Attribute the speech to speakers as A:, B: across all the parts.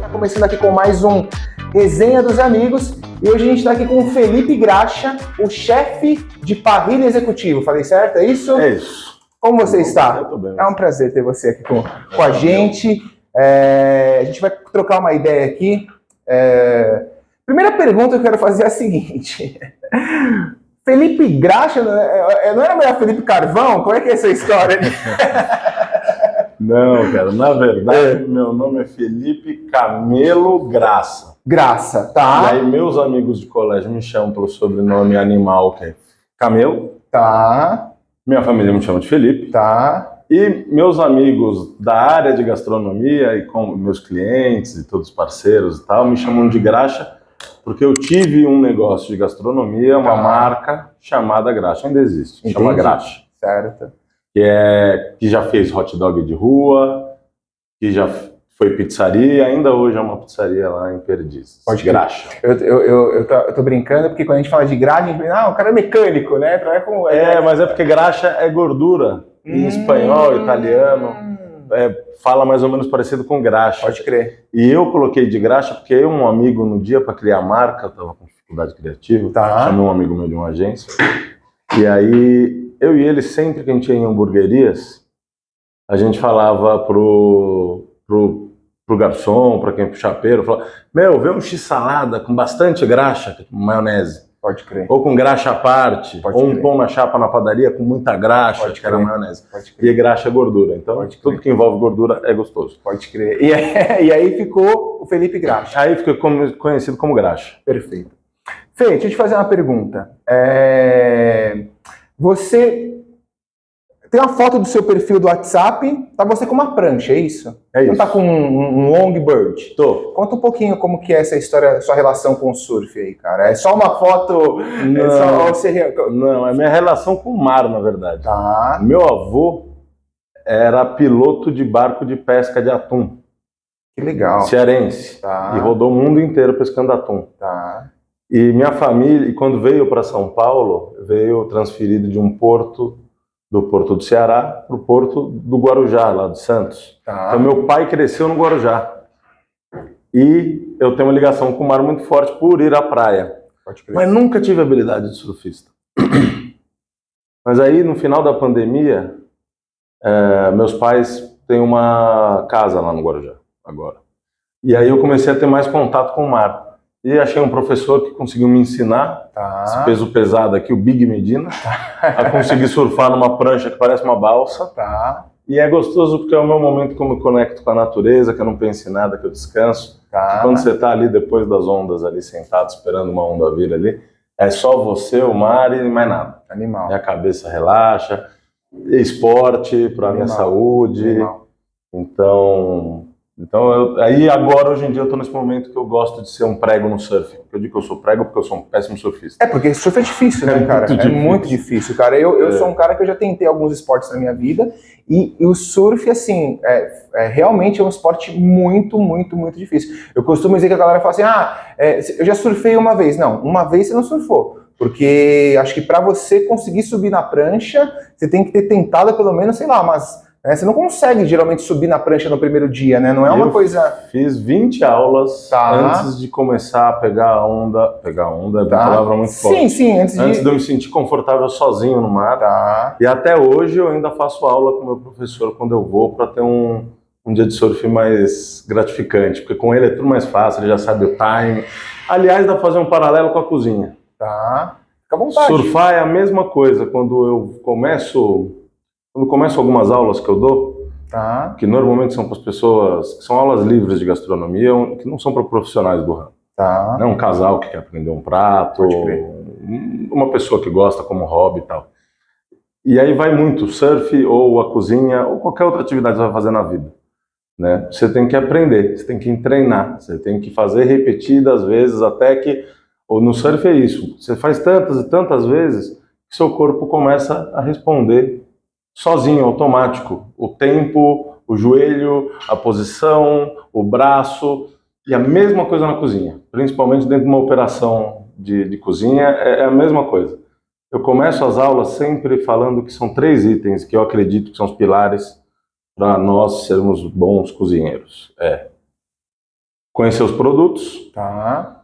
A: Tá começando aqui com mais um Resenha dos Amigos e hoje a gente está aqui com o Felipe Graxa, o chefe de parrilha executivo. Falei certo? É isso?
B: É isso.
A: Como você está?
B: Eu tô bem.
A: É um prazer ter você aqui com a gente. A gente vai trocar uma ideia aqui. Primeira pergunta que eu quero fazer é a seguinte. Felipe Graxa, não era melhor Felipe Carvão? Como é que é essa história?
B: Não, cara, na verdade, meu nome é Felipe Camelo Graça.
A: Graça, tá?
B: E aí meus amigos de colégio me chamam pelo sobrenome animal, que é Camelo.
A: Tá.
B: Minha família me chama de Felipe.
A: Tá.
B: E meus amigos da área de gastronomia e com meus clientes e todos os parceiros e tal, me chamam de Graxa, porque eu tive um negócio de gastronomia, uma marca chamada Graxa, ainda existe,
A: Entendi.
B: chama Graxa.
A: Certo.
B: Que já fez hot dog de rua, que já foi pizzaria, ainda hoje é uma pizzaria lá em Perdizes.
A: Pode
B: Graxa.
A: Eu tô brincando, porque quando a gente fala de graxa, a gente pensa, o cara é mecânico, né?
B: Mas é porque graxa é gordura. Em espanhol, italiano, fala mais ou menos parecido com graxa.
A: Pode crer.
B: E eu coloquei de graxa porque eu, um amigo, no dia para criar a marca, estava com dificuldade criativa, chamei um amigo meu de uma agência, e aí eu e ele, sempre que a gente ia em hamburguerias, a gente falava pro garçom, para quem pro chapeiro, falava, vê um x-salada com bastante graxa, com maionese.
A: Pode crer.
B: Ou com graxa à parte, ou um pão na chapa na padaria com muita graxa, que era maionese.
A: Pode crer.
B: E graxa é gordura, então tudo que envolve gordura é gostoso.
A: Pode crer. E aí ficou o Felipe Graxa.
B: Aí ficou conhecido como Graxa.
A: Perfeito. Fê, deixa eu te fazer uma pergunta. Você tem uma foto do seu perfil do WhatsApp, tá você com uma prancha, é isso?
B: É isso.
A: Não tá com um longboard?
B: Tô.
A: Conta um pouquinho como que é essa história, sua relação com o surf aí, cara. É só uma foto?
B: Não, é minha relação com o mar, na verdade.
A: Tá.
B: Meu avô era piloto de barco de pesca de atum.
A: Que legal.
B: Cearense.
A: Tá.
B: E rodou o mundo inteiro pescando atum.
A: Tá.
B: E minha família, quando veio para São Paulo, veio transferido de um porto, do Porto do Ceará, para o Porto do Guarujá, lá de Santos.
A: Tá.
B: Então meu pai cresceu no Guarujá. E eu tenho uma ligação com o mar muito forte por ir à praia.
A: Pode crer.
B: Mas nunca tive habilidade de surfista. Mas aí, no final da pandemia, meus pais têm uma casa lá no Guarujá, agora. E aí eu comecei a ter mais contato com o mar. E achei um professor que conseguiu me ensinar, esse peso pesado aqui, o Big Medina, a conseguir surfar numa prancha que parece uma balsa.
A: Tá.
B: E é gostoso porque é o meu momento que eu me conecto com a natureza, que eu não penso em nada, que eu descanso.
A: Tá.
B: E quando você está ali depois das ondas, ali sentado, esperando uma onda vir ali, é só você, o mar e mais nada.
A: Animal.
B: Minha cabeça relaxa, esporte para minha saúde.
A: Animal.
B: Então aí agora, hoje em dia, eu estou nesse momento que eu gosto de ser um prego no surf. Eu digo que eu sou prego porque eu sou um péssimo surfista.
A: Porque surf é difícil, né, cara? É muito difícil, cara. Eu sou um cara que eu já tentei alguns esportes na minha vida e o surf, assim, realmente é um esporte muito, muito, muito difícil. Eu costumo dizer que a galera fala assim, eu já surfei uma vez. Não, uma vez você não surfou. Porque acho que para você conseguir subir na prancha, você tem que ter tentado pelo menos, sei lá, você não consegue geralmente subir na prancha no primeiro dia, né? Não é uma coisa...
B: Fiz 20 aulas antes de começar a pegar onda. Pegar onda é uma palavra muito forte.
A: Sim,
B: antes de eu me sentir confortável sozinho no mar.
A: Tá.
B: E até hoje eu ainda faço aula com o meu professor quando eu vou para ter um dia de surf mais gratificante. Porque com ele é tudo mais fácil, ele já sabe o time. Aliás, dá para fazer um paralelo com a cozinha.
A: Tá. Fica à vontade.
B: Surfar é a mesma coisa. Quando começo algumas aulas que eu dou, que normalmente são para as pessoas, que são aulas livres de gastronomia, que não são para profissionais do ramo.
A: Tá.
B: Não é um casal que quer aprender um prato, uma pessoa que gosta como hobby e tal. E aí vai muito surf, ou a cozinha, ou qualquer outra atividade que você vai fazer na vida. Né? Você tem que aprender, você tem que treinar, você tem que fazer repetidas vezes até que... Ou no surf é isso, você faz tantas e tantas vezes que seu corpo começa a responder sozinho, automático. O tempo, o joelho, a posição, o braço, e a mesma coisa na cozinha. Principalmente dentro de uma operação de cozinha, é a mesma coisa. Eu começo as aulas sempre falando que são 3 itens que eu acredito que são os pilares para nós sermos bons cozinheiros? É conhecer os produtos.
A: Tá.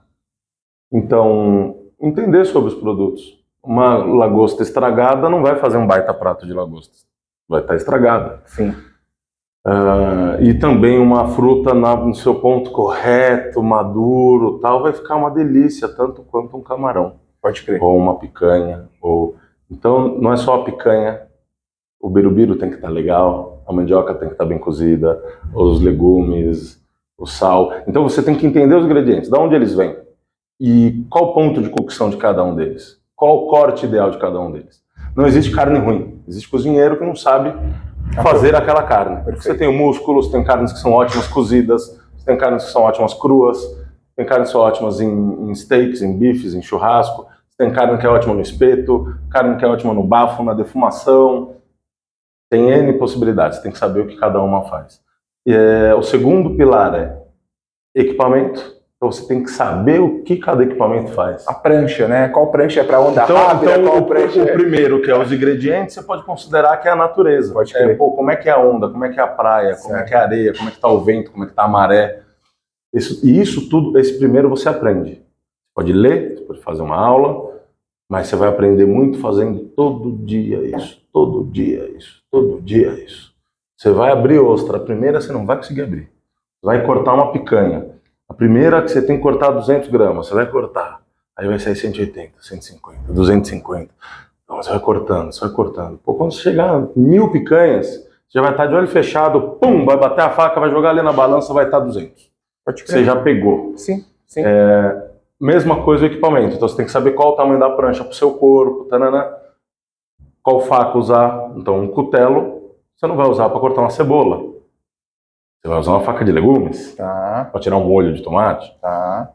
B: Então, entender sobre os produtos. Uma lagosta estragada não vai fazer um baita prato de lagosta. Vai estar estragada.
A: Sim.
B: E também uma fruta no seu ponto correto, maduro, tal, vai ficar uma delícia, tanto quanto um camarão.
A: Pode crer.
B: Ou uma picanha. Então, não é só a picanha. O birubiru tem que estar legal, a mandioca tem que estar bem cozida, os legumes, o sal. Então, você tem que entender os ingredientes, de onde eles vêm. E qual o ponto de cocção de cada um deles? Qual o corte ideal de cada um deles? Não existe carne ruim. Existe cozinheiro que não sabe fazer aquela carne.
A: Perfeito.
B: Você tem o músculo, você tem carnes que são ótimas cozidas, você tem carnes que são ótimas cruas, tem carnes que são ótimas em steaks, em bifes, em churrasco, você tem carne que é ótima no espeto, carne que é ótima no bafo, na defumação. Tem N possibilidades, tem que saber o que cada uma faz. O segundo pilar é equipamento. Então você tem que saber o que cada equipamento faz.
A: A prancha, né? Qual prancha é para onda rápida?
B: Então
A: qual prancha
B: o primeiro, que é os ingredientes, você pode considerar que é a natureza.
A: Pode crer.
B: Como é que é a onda, como é que é a praia, como é que é a areia, como é que está o vento, como é que está a maré. Isso tudo, esse primeiro você aprende. Você pode ler, você pode fazer uma aula, mas você vai aprender muito fazendo todo dia isso, todo dia isso, todo dia isso. Você vai abrir ostra, a primeira você não vai conseguir abrir. Você vai cortar uma picanha. A primeira que você tem que cortar 200 gramas, você vai cortar. Aí vai sair 180, 150, 250. Então você vai cortando, você vai cortando. Pô, quando você chegar a 1000 picanhas, você já vai estar de olho fechado, pum, vai bater a faca, vai jogar ali na balança, vai estar 200.
A: Pode crer.
B: Você já pegou.
A: Sim, sim.
B: Mesma coisa o equipamento. Então você tem que saber qual o tamanho da prancha para o seu corpo, tanana. Qual faca usar. Então um cutelo, você não vai usar para cortar uma cebola. Você vai usar uma faca de legumes,
A: Tá.
B: para tirar um molho de tomate.
A: Tá.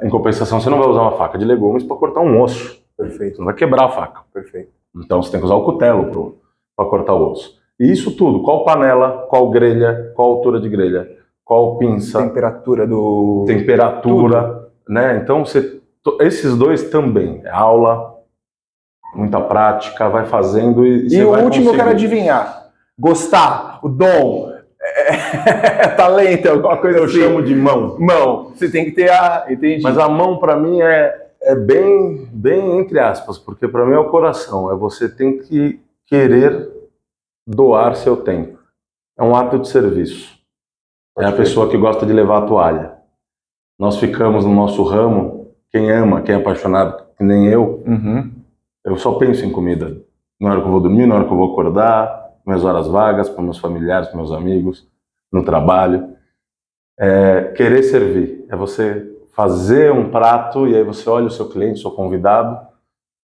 B: Em compensação, você não vai usar uma faca de legumes para cortar um osso.
A: Perfeito.
B: Você não vai quebrar a faca.
A: Perfeito.
B: Então você tem que usar o cutelo para cortar o osso. E isso tudo, qual panela, qual grelha, qual altura de grelha, qual pinça,
A: temperatura,
B: né? Então esses dois também, aula, muita prática, vai fazendo e
A: o último eu quero adivinhar. Gostar, o dom, talento, alguma coisa
B: eu
A: assim.
B: chamo de mão.
A: Mão. Você tem que ter entendi.
B: Mas a mão para mim é bem entre aspas, porque para mim é o coração. Você tem que querer doar seu tempo. É um ato de serviço. É a pessoa que gosta de levar a toalha. Nós ficamos no nosso ramo, quem ama, quem é apaixonado, que nem eu, eu só penso em comida. Na hora que eu vou dormir, na hora que eu vou acordar, minhas horas vagas, para meus familiares, para meus amigos, no trabalho. Querer servir. É você fazer um prato e aí você olha o seu cliente, o seu convidado,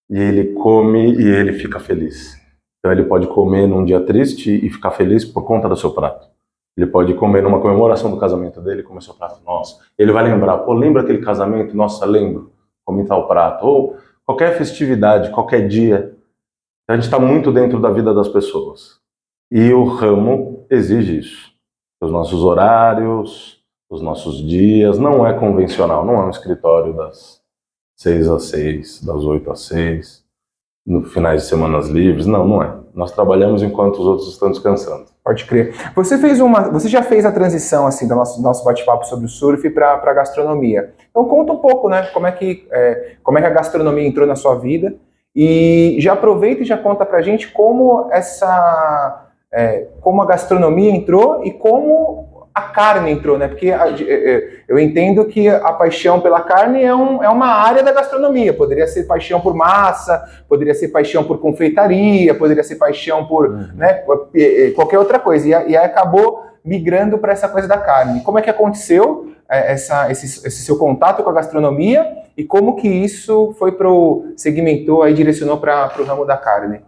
B: e ele come e ele fica feliz. Então ele pode comer num dia triste e ficar feliz por conta do seu prato. Ele pode comer numa comemoração do casamento dele e comer seu prato. Nossa, ele vai lembrar, pô, lembra aquele casamento? Nossa, lembro, comi tal prato. Ou qualquer festividade, qualquer dia. A gente está muito dentro da vida das pessoas. E o ramo exige isso. Os nossos horários, os nossos dias, não é convencional, não é um escritório das 6 às 6, das 8 às 6, no finais de semanas livres, não é. Nós trabalhamos enquanto os outros estão descansando.
A: Pode crer. Você já fez a transição assim do nosso bate-papo sobre o surf para a gastronomia. Então conta um pouco, né? Como é que a gastronomia entrou na sua vida e já aproveita e já conta pra gente como como a gastronomia entrou e como a carne entrou, né? Porque eu entendo que a paixão pela carne é uma área da gastronomia. Poderia ser paixão por massa, poderia ser paixão por confeitaria, poderia ser paixão por né, qualquer outra coisa. E aí acabou migrando para essa coisa da carne. Como é que aconteceu esse seu contato com a gastronomia e como que isso segmentou e direcionou para o ramo da carne?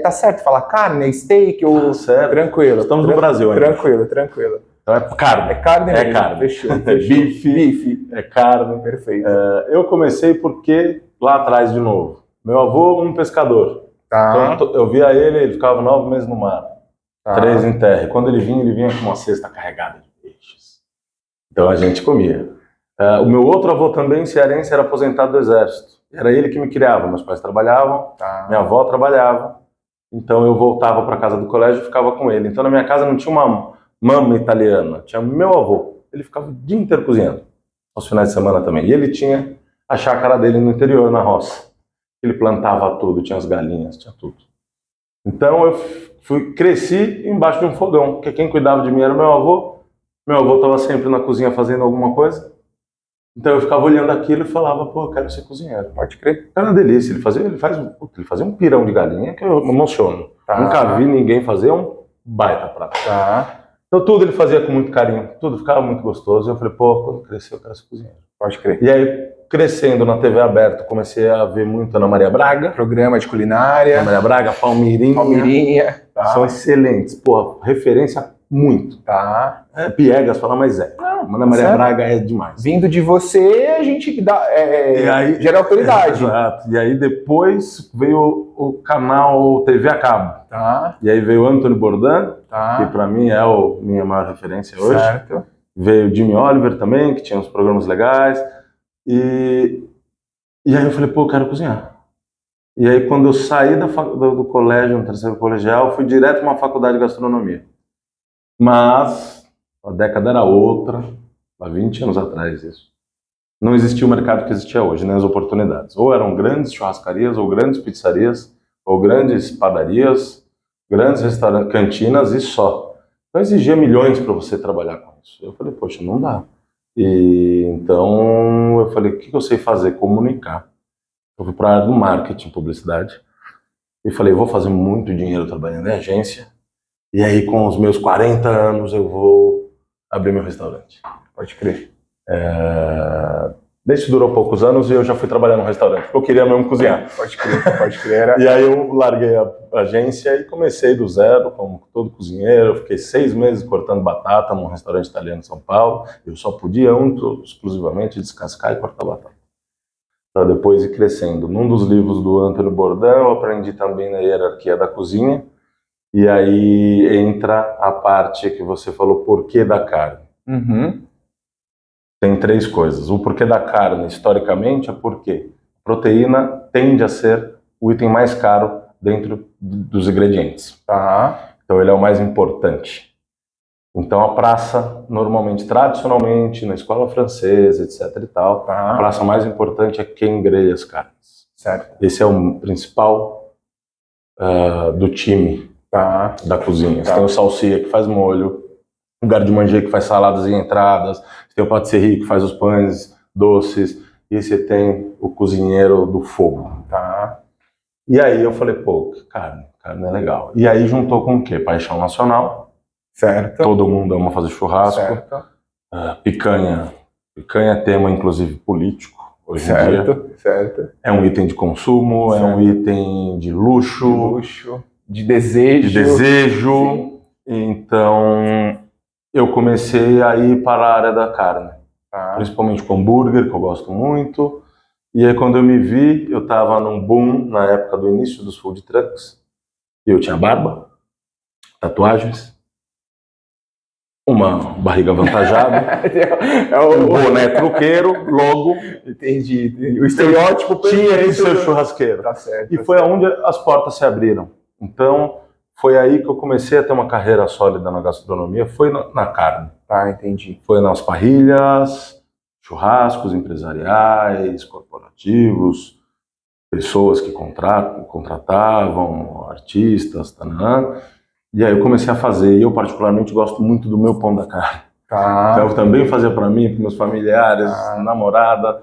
A: Tá certo falar carne, steak ou...
B: certo.
A: Tranquilo.
B: Estamos no Brasil ainda.
A: Tranquilo.
B: Então é carne.
A: É carne mesmo.
B: É carne.
A: Fechou.
B: Bife. É carne.
A: Perfeito.
B: Eu comecei porque, lá atrás de novo, meu avô, um pescador.
A: Tá.
B: Então, eu via ele ficava 9 meses no mar, 3 em terra. E quando ele vinha com uma cesta carregada de peixes. Então a gente comia. O meu outro avô também, cearense, era aposentado do exército. Era ele que me criava. Meus pais trabalhavam, minha avó trabalhava. Então eu voltava para casa do colégio e ficava com ele. Então na minha casa não tinha uma mama italiana, tinha meu avô. Ele ficava o dia inteiro cozinhando, aos finais de semana também. E ele tinha a chácara dele no interior, na roça. Ele plantava tudo, tinha as galinhas, tinha tudo. Então eu cresci embaixo de um fogão, porque quem cuidava de mim era meu avô. Meu avô estava sempre na cozinha fazendo alguma coisa. Então eu ficava olhando aquilo e falava, pô, eu quero ser cozinheiro. Pode crer. Era uma delícia. Ele fazia um pirão de galinha que eu me emociono. Tá. Nunca vi ninguém fazer um baita prato. Tá. Então tudo ele fazia com muito carinho, tudo ficava muito gostoso. E eu falei, pô, quando crescer eu quero ser cozinheiro. Pode crer. E aí, crescendo na TV aberta, comecei a ver muito Ana Maria Braga.
A: Programa de culinária.
B: Ana Maria Braga, Palmeirinha.
A: Tá.
B: São excelentes. Pô, referência muito.
A: Tá.
B: Piegas fala, mas é. Não, Ana Maria Braga é demais.
A: Vindo de você, a gente dá, gera autoridade.
B: Exato. E aí depois veio o canal TV a cabo. Tá. E aí veio o Anthony Bourdain, que pra mim é minha maior referência hoje.
A: Certo.
B: Veio o Jimmy Oliver também, que tinha uns programas legais. E aí eu falei, pô, eu quero cozinhar. E aí quando eu saí do colégio, no terceiro colegial, fui direto para uma faculdade de gastronomia. Mas a década era outra, há 20 anos atrás isso. Não existia o mercado que existia hoje, nem as oportunidades. Ou eram grandes churrascarias, ou grandes pizzarias, ou grandes padarias, grandes restaurantes, cantinas e só. Então exigia milhões para você trabalhar com isso. Eu falei, poxa, não dá. E então eu falei, o que eu sei fazer? Comunicar. Eu fui para a área do marketing, publicidade. E falei, vou fazer muito dinheiro trabalhando em agência. E aí com os meus 40 anos eu vou abrir meu restaurante.
A: Pode crer.
B: Isso durou poucos anos e eu já fui trabalhar no restaurante, porque eu queria mesmo cozinhar.
A: Pode crer.
B: E aí eu larguei a agência e comecei do zero, como todo cozinheiro. Eu fiquei 6 meses cortando batata num restaurante italiano em São Paulo. Eu só podia exclusivamente descascar e cortar batata. Para depois ir crescendo. Num dos livros do Anthony Bourdain, eu aprendi também na hierarquia da cozinha. E aí entra a parte que você falou, porquê da carne.
A: Uhum.
B: Tem 3 coisas. O porquê da carne, historicamente, é porque a proteína tende a ser o item mais caro dentro dos ingredientes.
A: Tá.
B: Então ele é o mais importante. Então a praça, normalmente, tradicionalmente, na escola francesa, etc e tal, a praça mais importante é quem grelha as carnes.
A: Certo.
B: Esse é o principal do time da cozinha. Você tem o salsicha que faz molho, o garde-manger que faz saladas e entradas, você tem o patisserie que faz os pães doces, e você tem o cozinheiro do fogo. Tá? E aí eu falei, pô, carne é legal. E aí juntou com o quê? Paixão nacional.
A: Certo.
B: Todo mundo ama fazer churrasco.
A: Certo.
B: Picanha é tema, inclusive, político. Hoje em dia.
A: Certo.
B: É um item de consumo, certo. É um item de luxo.
A: De desejo.
B: Sim. Então eu comecei a ir para a área da carne, principalmente com hambúrguer, que eu gosto muito. E aí quando eu me vi, eu estava num boom na época do início dos food trucks. E eu tinha barba, tatuagens, uma barriga avantajada, um boné truqueiro, logo.
A: Entendi. O estereótipo
B: tinha que ser churrasqueiro.
A: Tá certo.
B: E foi aonde as portas se abriram. Então foi aí que eu comecei a ter uma carreira sólida na gastronomia, foi na carne.
A: Entendi.
B: Foi nas parrilhas, churrascos empresariais, corporativos, pessoas que contratavam, artistas, e aí eu comecei a fazer, e eu particularmente gosto muito do meu pão da carne. Então eu também fazia para mim, para meus familiares, namorada.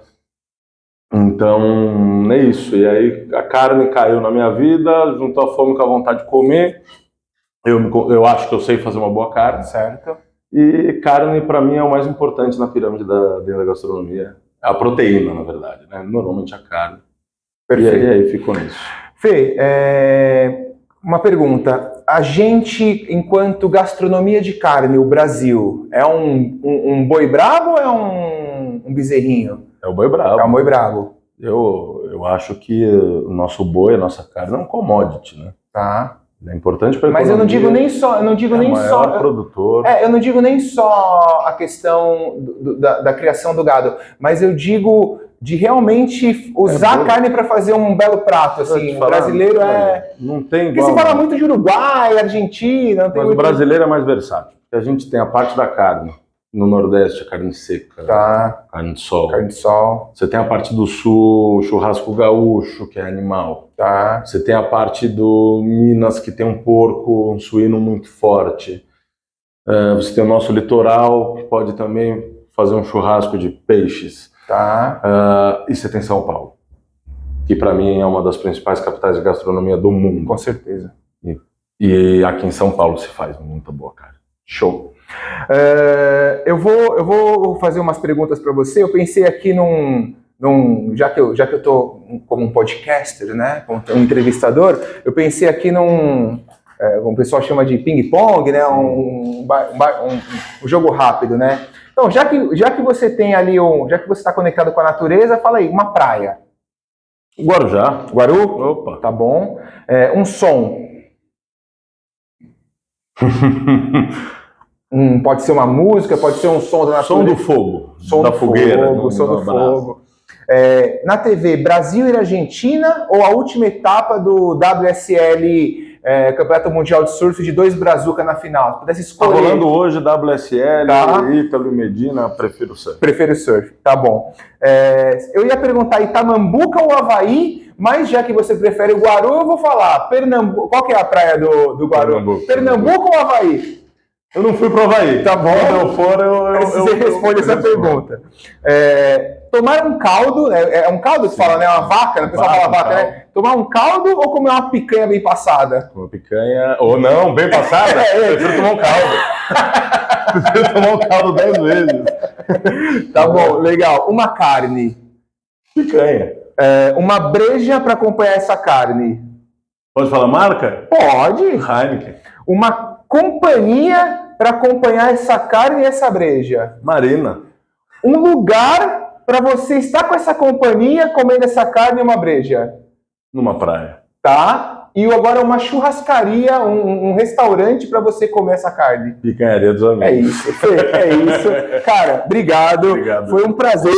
B: Então, é isso. E aí a carne caiu na minha vida, juntou a fome com a vontade de comer. Eu acho que eu sei fazer uma boa carne.
A: Certo.
B: E carne, para mim, é o mais importante na pirâmide dentro da gastronomia. A proteína, na verdade, né? Normalmente a carne.
A: Perfeito.
B: E aí ficou nisso.
A: Fê, uma pergunta. A gente, enquanto gastronomia de carne, o Brasil, é um boi brabo ou é um bezerrinho?
B: É o boi brabo.
A: É o boi brabo.
B: Eu acho que o nosso boi, a nossa carne é um commodity, né?
A: Tá.
B: É importante para a
A: Mas eu não digo nem só,
B: produtor.
A: Eu não digo nem só a questão da criação do gado, mas eu digo de realmente usar a carne para fazer um belo prato, assim. O brasileiro
B: não tem
A: igual. Porque se fala muito de Uruguai, Argentina...
B: Mas o brasileiro é mais versátil. A gente tem a parte da carne. No Nordeste, a carne seca, carne de sol.
A: Carne de sol.
B: Você tem a parte do Sul, churrasco gaúcho, que é animal. Você tem a parte do Minas, que tem um porco, um suíno muito forte. Você tem o nosso litoral, que pode também fazer um churrasco de peixes. E você tem São Paulo, que para mim é uma das principais capitais de gastronomia do mundo.
A: Com certeza.
B: E aqui em São Paulo se faz muita boa carne.
A: Show. Eu vou fazer umas perguntas para você. Eu pensei aqui já que eu tô como um podcaster, né, como um entrevistador, eu pensei aqui como o pessoal chama de ping-pong, né, um jogo rápido, né. Então, já que você tem ali já que você está conectado com a natureza, fala aí, uma praia.
B: Guarujá.
A: Guaru?
B: Opa.
A: Tá bom. Um som. Pode ser uma música, pode ser um som da natureza.
B: Som do fogo. Som da fogueira.
A: Som do fogo. Na TV, Brasil e Argentina ou a última etapa do WSL, Campeonato Mundial de Surf de 2 Brazuca na final? Se pudesse escolher.
B: Tá rolando hoje WSL, Ítalo e Medina, prefiro surf.
A: Prefiro surf, tá bom. Eu ia perguntar Itamambuca ou Havaí, mas já que você prefere o Guaru, eu vou falar Pernambuco. Qual que é a praia do Guaru? Pernambuco ou Havaí?
B: Eu não fui pro Havaí.
A: Tá bom.
B: Quando eu for,
A: você responde essa pergunta. Tomar um caldo, é um caldo que fala, né? Uma vaca, o pessoal fala vaca, né? Tomar um caldo ou comer uma picanha bem passada?
B: Uma picanha, ou não, bem passada? Prefiro tomar um caldo. Prefiro tomar um caldo 10 vezes.
A: Tá bom, legal. Uma carne.
B: Picanha.
A: Uma breja para acompanhar essa carne.
B: Pode falar marca?
A: Pode.
B: Heineken.
A: Uma companhia para acompanhar essa carne e essa breja.
B: Marina.
A: Um lugar para você estar com essa companhia comendo essa carne e uma breja.
B: Numa praia.
A: Tá? E agora uma churrascaria, um restaurante para você comer essa carne.
B: Picanharia dos amigos.
A: É isso, é isso. Cara, obrigado. Foi um prazer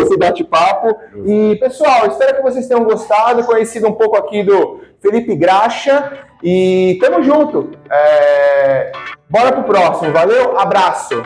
A: esse bate-papo. E, pessoal, espero que vocês tenham gostado, conhecido um pouco aqui do Felipe Graxa. E tamo junto. Bora pro próximo. Valeu, abraço.